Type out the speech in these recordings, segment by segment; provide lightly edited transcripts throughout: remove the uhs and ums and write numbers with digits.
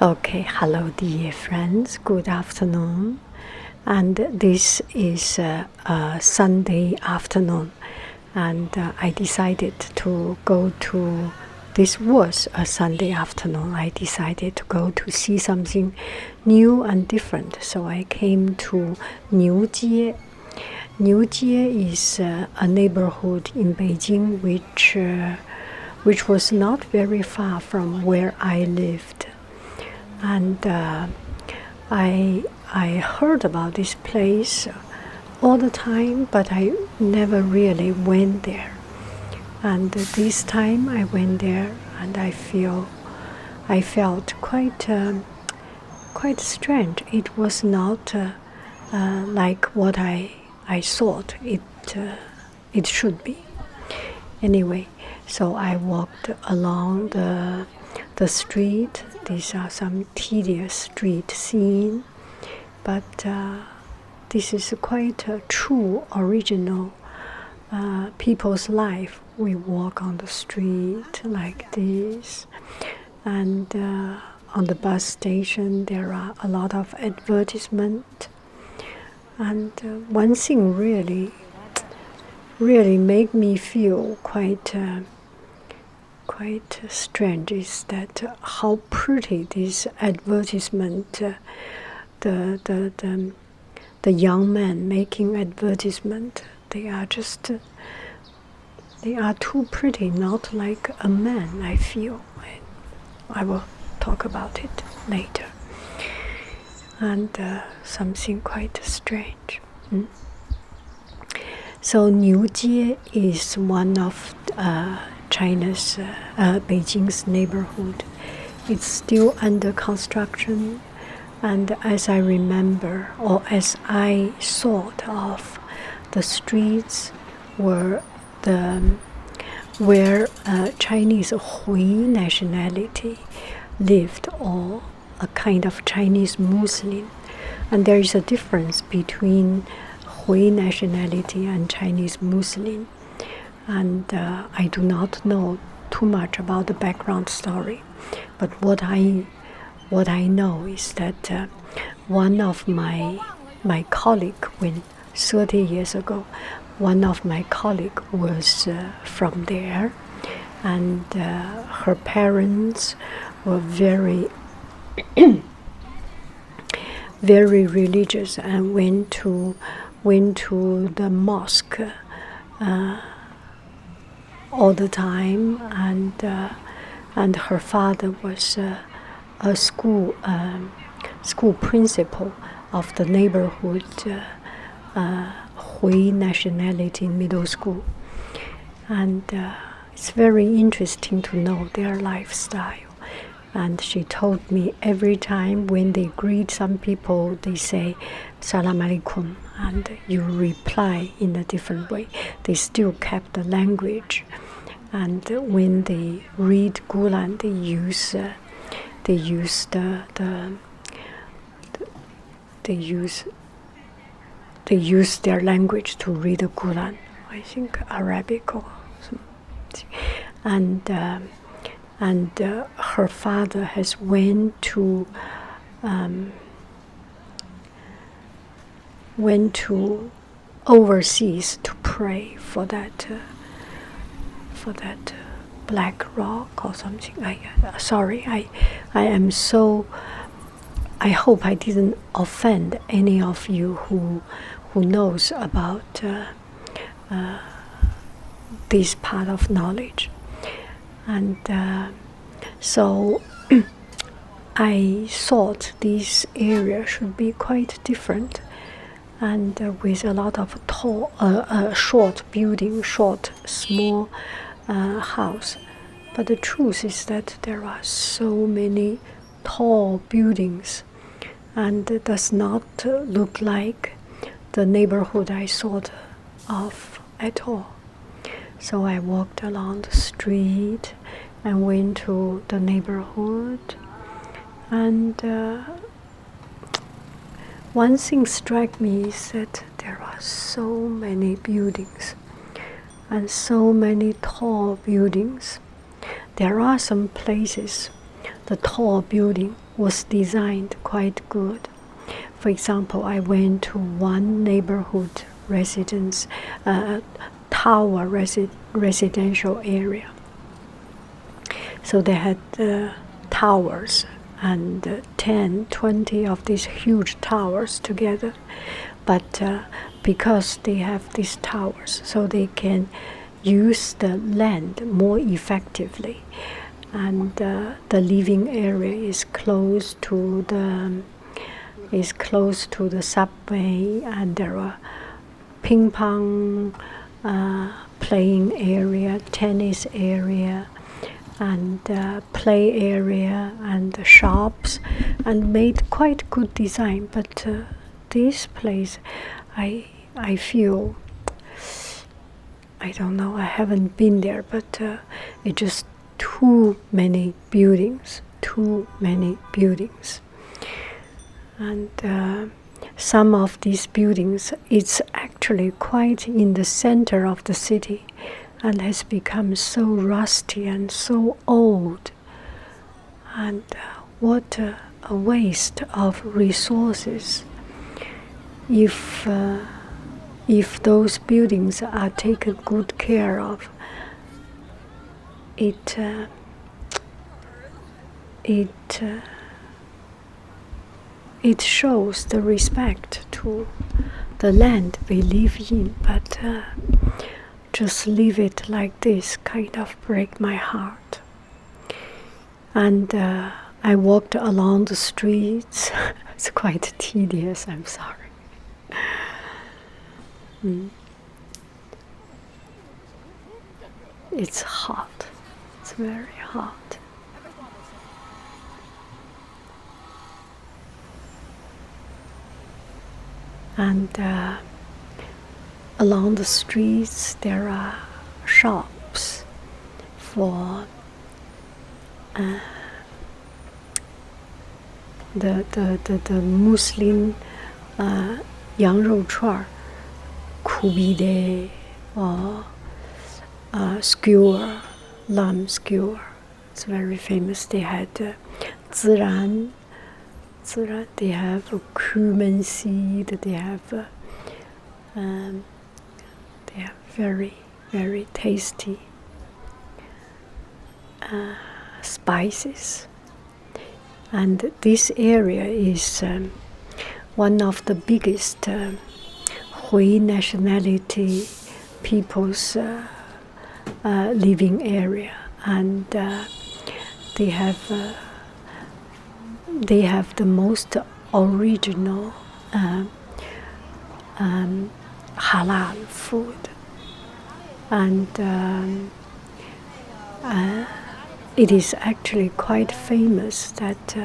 Okay, hello dear friends, good afternoon. And this is a Sunday afternoon, and I decided to go to, this was a Sunday afternoon, I decided to go to see something new and different. So I came to Niujie. Niujie is a neighborhood in Beijing which was not very far from where I lived. And I heard about this place all the time, but I never really went there. And this time I went there, and I felt quite strange. It was not like what I thought it should be. Anyway, so I walked along the street. These are some tedious street scene, but this is quite a true, original people's life. We walk on the street like this, and on the bus station there are a lot of advertisement. And one thing really made me feel quite strange is that how pretty this advertisement, the young men making advertisement, they are too pretty, not like a man, I feel. I will talk about it later. And something quite strange. So Niujie is one of China's, Beijing's neighborhood. It's still under construction, and as I remember, or as I thought of, the streets were where Chinese Hui nationality lived, or a kind of Chinese Muslim. And there is a difference between Hui nationality and Chinese Muslim. And I do not know too much about the background story, but what I know is that one of my colleague, when 30 years ago, one of my colleague was from there, and her parents were very very religious and went to the mosque all the time, and her father was a school principal of the neighborhood Hui nationality middle school, and it's very interesting to know their lifestyle. And she told me every time when they greet some people, they say Salam alaikum, and you reply in a different way. They still kept the language, and when they read Quran, they use their language to read the Quran. I think Arabic or something. And her father has went to overseas to pray for that black rock or something. I hope I didn't offend any of you who knows about this part of knowledge. And so I thought this area should be quite different, and with a lot of tall, short building, small house. But the truth is that there are so many tall buildings, and it does not look like the neighborhood I thought of at all. So I walked along the street and went to the neighborhood, and one thing struck me is that there are so many buildings, and so many tall buildings. There are some places the tall building was designed quite good. For example, I went to one neighborhood residence, tower residential area. So they had towers, and 10, 20 of these huge towers together. But because they have these towers, so they can use the land more effectively. And the living area is close to the subway, and there are ping pong playing area, tennis area, and play area, and shops, and made quite good design. But this place, I feel, I don't know, I haven't been there, but it just too many buildings. And some of these buildings, it's actually quite in the center of the city, and has become so rusty and so old. And what a waste of resources. If those buildings are taken good care of, it shows the respect to the land we live in. But just leave it like this kind of break my heart. And I walked along the streets. It's quite tedious, I'm sorry. It's hot. It's very hot. And along the streets there are shops for the Muslim 羊肉串, kubide, or skewer, lamb skewer. It's very famous. They had 孜然, they have cumin seed, they have very, very tasty spices. And this area is one of the biggest Hui nationality people's living area, and they have the most original halal food, and it is actually quite famous that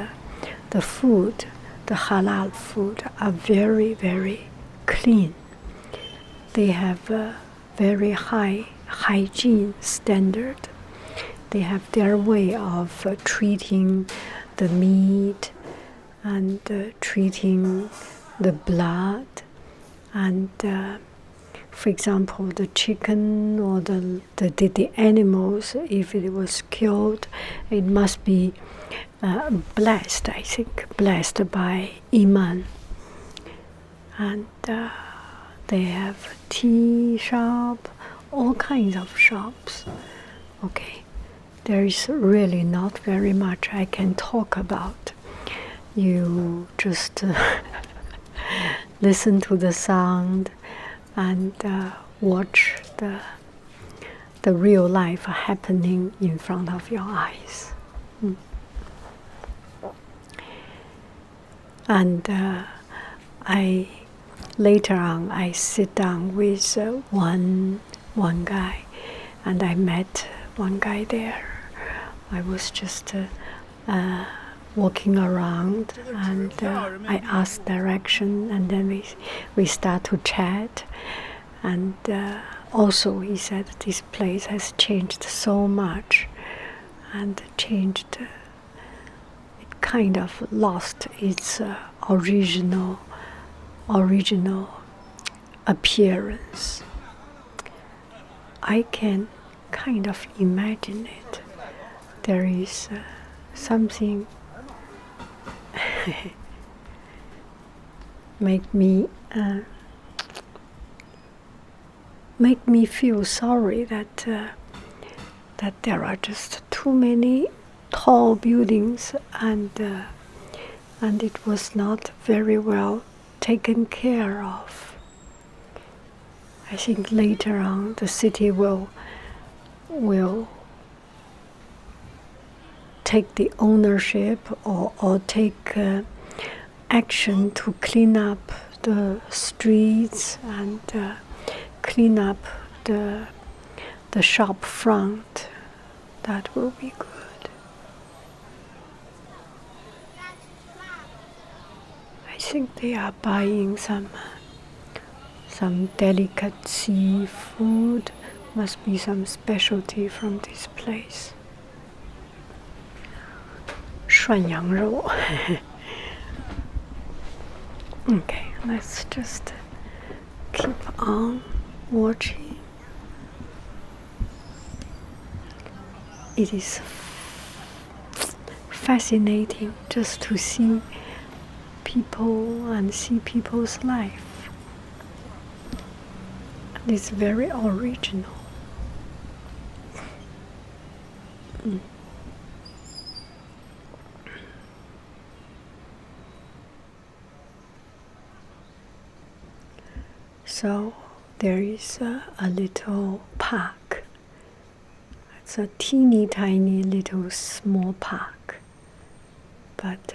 the halal food are very, very clean. They have a very high hygiene standard. They have their way of treating the meat and treating the blood, and for example, the chicken or the animals, if it was killed, it must be blessed, I think, blessed by Imam. And they have tea shop, all kinds of shops. Okay, there is really not very much I can talk about. You just listen to the sound and watch the real life happening in front of your eyes. And later on, I sit down with one guy, and I met one guy there. I was just walking around, and I asked direction, and then we start to chat. And also he said this place has changed so much, and changed, it kind of lost its original appearance. I can kind of imagine it. There is something make me feel sorry that that there are just too many tall buildings, and it was not very well taken care of. I think later on the city will take the ownership or take action to clean up the streets and clean up the shop front. That will be good. I think they are buying some delicate seafood. Must be some specialty from this place. 涮羊肉. Okay, let's just keep on watching. It is fascinating just to see people and see people's life. And it's very original. So there is a little park. It's a teeny tiny little small park, but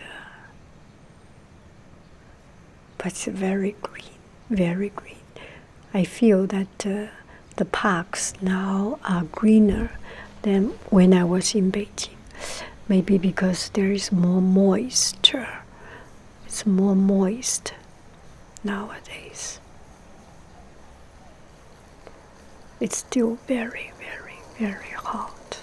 it's very green, very green. I feel that the parks now are greener than when I was in Beijing. Maybe because there is more moisture. It's more moist nowadays. It's still very, very, very hot.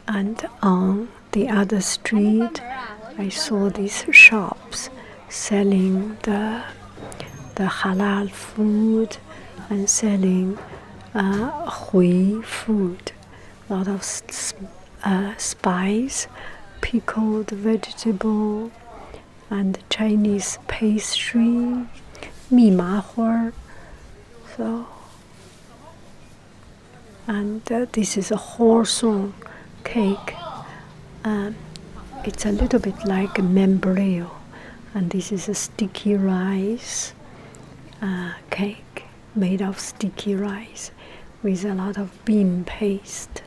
And on the other street, I saw these shops selling the halal food and selling hui food, a lot of spice, pickled vegetable, and Chinese pastry, 蜜麻花. So, and this is a horsong cake. It's a little bit like a membrillo, and this is a sticky rice cake made of sticky rice with a lot of bean paste.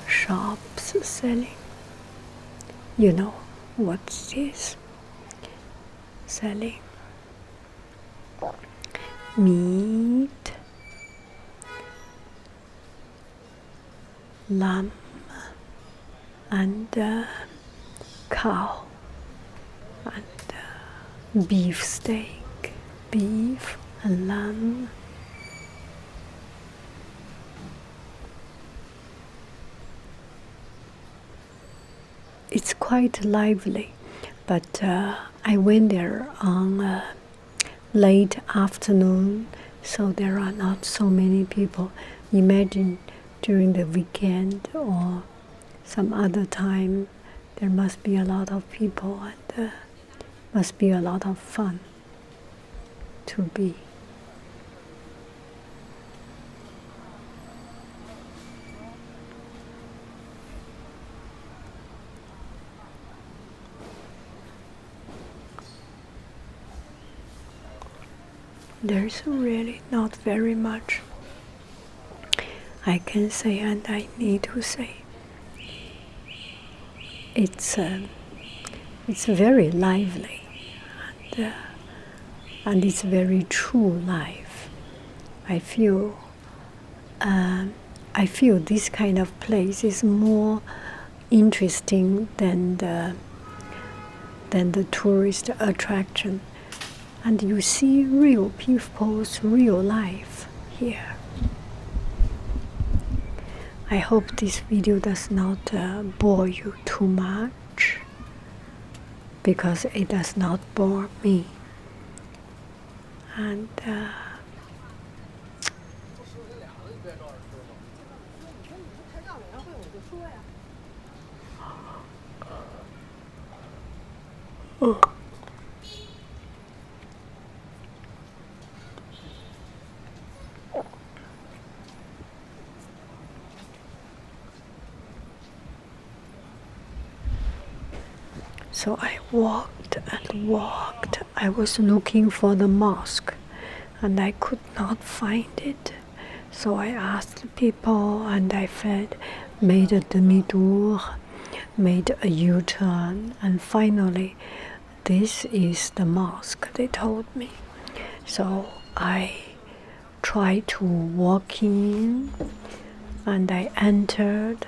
Shops selling, you know what it is, selling meat, lamb, and cow, and beef steak, beef and lamb. It's quite lively, but I went there on late afternoon, so there are not so many people. Imagine during the weekend or some other time, there must be a lot of people, and must be a lot of fun to be. There's really not very much I can say, and I need to say. It's very lively, and it's very true life. I feel this kind of place is more interesting than the tourist attraction. And you see real people's real life here. I hope this video does not bore you too much, because it does not bore me. And so I walked and walked. I was looking for the mosque and I could not find it. So I asked people and I made a demi-tour, made a U-turn, and finally this is the mosque, they told me. So I tried to walk in and I entered.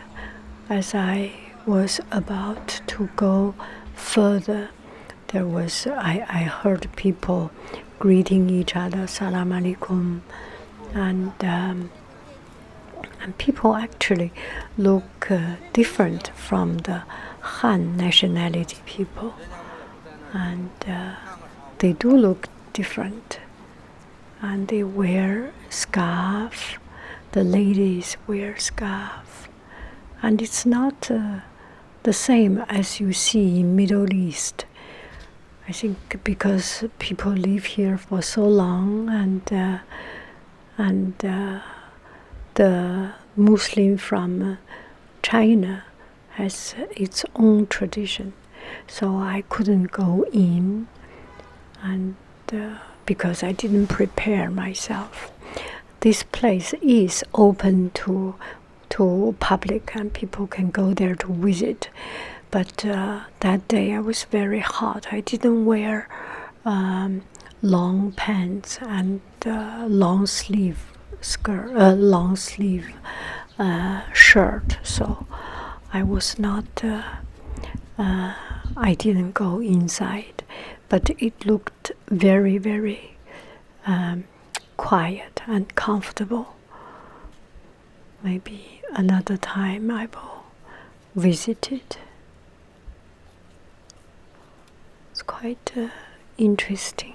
As I was about to go further, I heard people greeting each other, Salam alaikum, and people actually look different from the Han nationality people, and they do look different, and they wear scarf. The ladies wear scarf, and it's not the same as you see in Middle East. I think because people live here for so long, and the Muslim from China has its own tradition. So I couldn't go in, and because I didn't prepare myself. This place is open to public, and people can go there to visit. But that day I was very hot. I didn't wear long pants and long sleeve shirt, so I was not. I didn't go inside, but it looked very, very quiet and comfortable. Maybe another time I will visit it. It's quite interesting.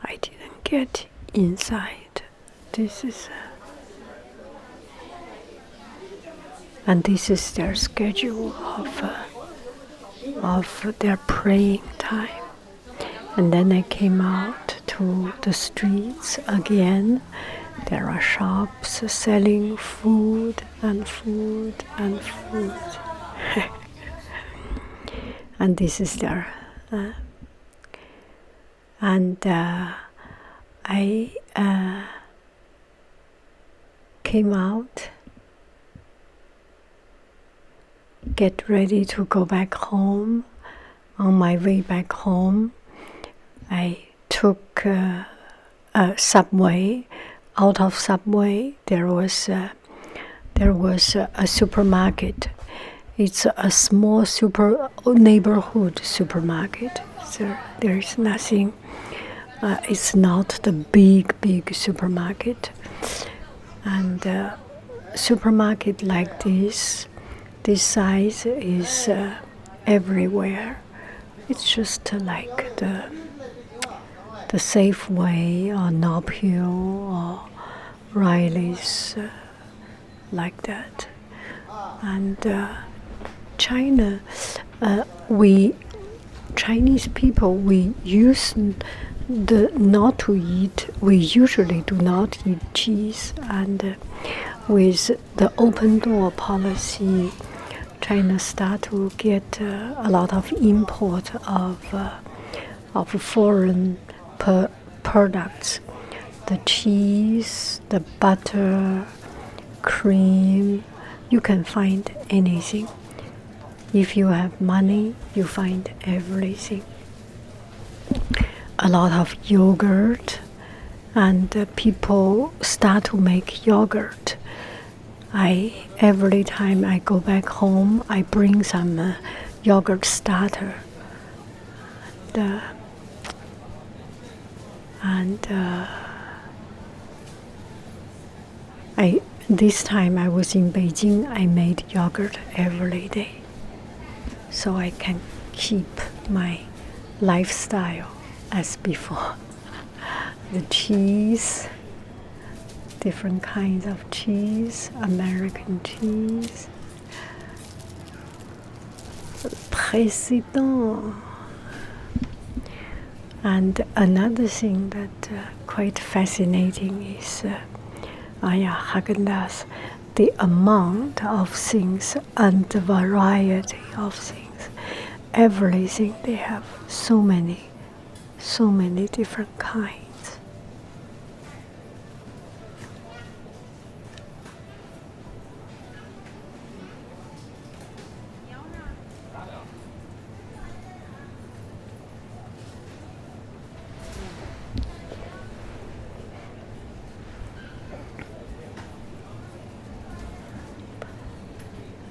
I didn't get inside. This is and this is their schedule of their praying time. And then I came out to the streets again. There are shops selling food and food and food. And this is their I came out, get ready to go back home. On my way back home, I took a subway. Out of subway, there was a supermarket. It's a small neighborhood supermarket. So there is nothing. It's not the big supermarket. And supermarket like this size is everywhere. It's just like the Safeway or Nob Hill or Riley's, like that. And China, Chinese people, we usually do not eat cheese, and with the open door policy, China start to get a lot of import of foreign products, the cheese, the butter, cream. You can find anything. If you have money, you find everything. a lot of yogurt, and people start to make yogurt. Every time I go back home, I bring some yogurt starter. This time I was in Beijing, I made yogurt every day, so I can keep my lifestyle as before. The cheese, different kinds of cheese, American cheese. Président. And another thing that quite fascinating is Haagen-Dazs, the amount of things and the variety of things. Everything, they have so many different kinds.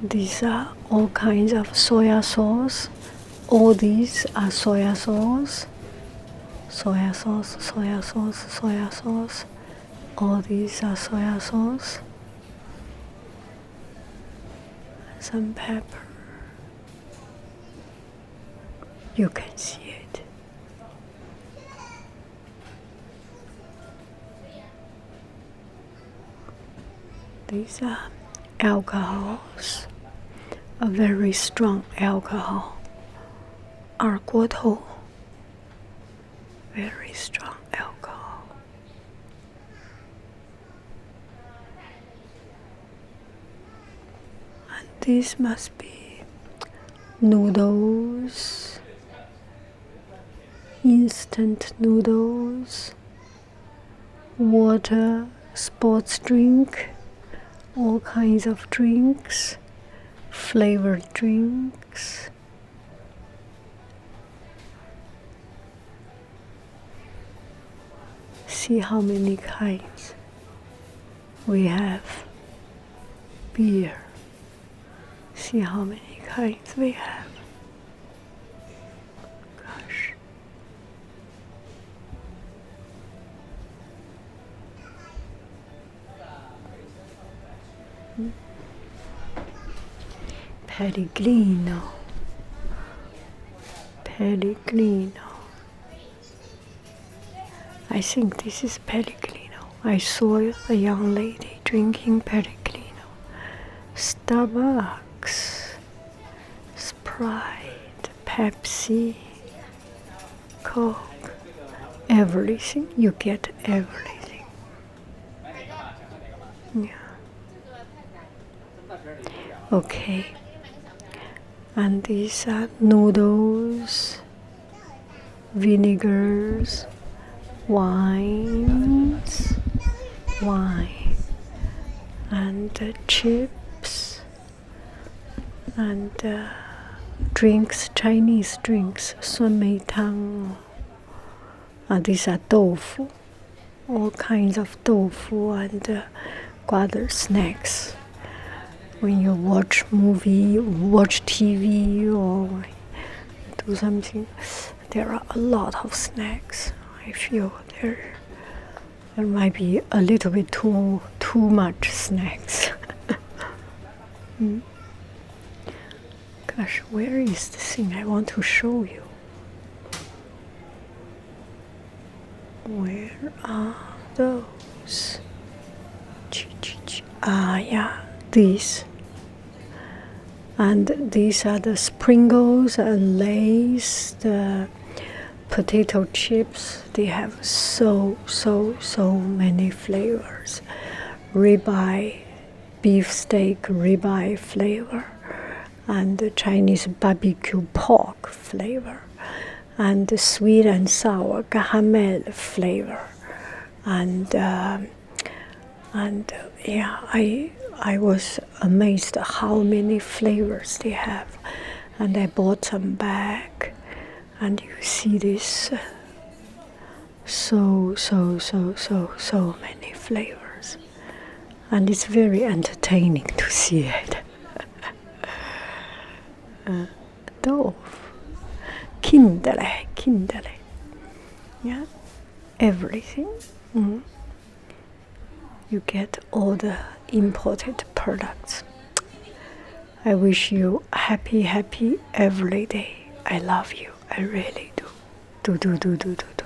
These are all kinds of soya sauce. All these are soya sauce. Soya sauce, soya sauce, soya sauce. All these are soya sauce. Some pepper. You can see it. These are alcohols. A very strong alcohol, 二锅头, very strong alcohol. And this must be noodles, instant noodles, water, sports drink, all kinds of drinks. Flavored drinks. See how many kinds we have. Beer. See how many kinds we have. Gosh. Pellegrino. I think this is Pellegrino. I saw a young lady drinking Pellegrino. Starbucks, Sprite, Pepsi, Coke, everything. You get everything. Yeah. Okay. And these are noodles, vinegars, wine, and chips, and drinks, Chinese drinks, 酸梅汤. These are tofu, all kinds of tofu and other snacks. When you watch movie, watch TV, or do something, there are a lot of snacks. I feel there might be a little bit too much snacks. Gosh, where is the thing I want to show you? Where are those? Yeah, these. And these are the sprinkles and Lay's, the potato chips. They have so many flavors. Ribeye, beef steak ribeye flavor, and the Chinese barbecue pork flavor, and the sweet and sour caramel flavor, and yeah, I was amazed how many flavors they have, and I bought some back, and you see this so many flavors, and it's very entertaining to see it. Dove, kindle, yeah, everything. You get all the imported products. I wish you happy every day. I love you. I really do. Do.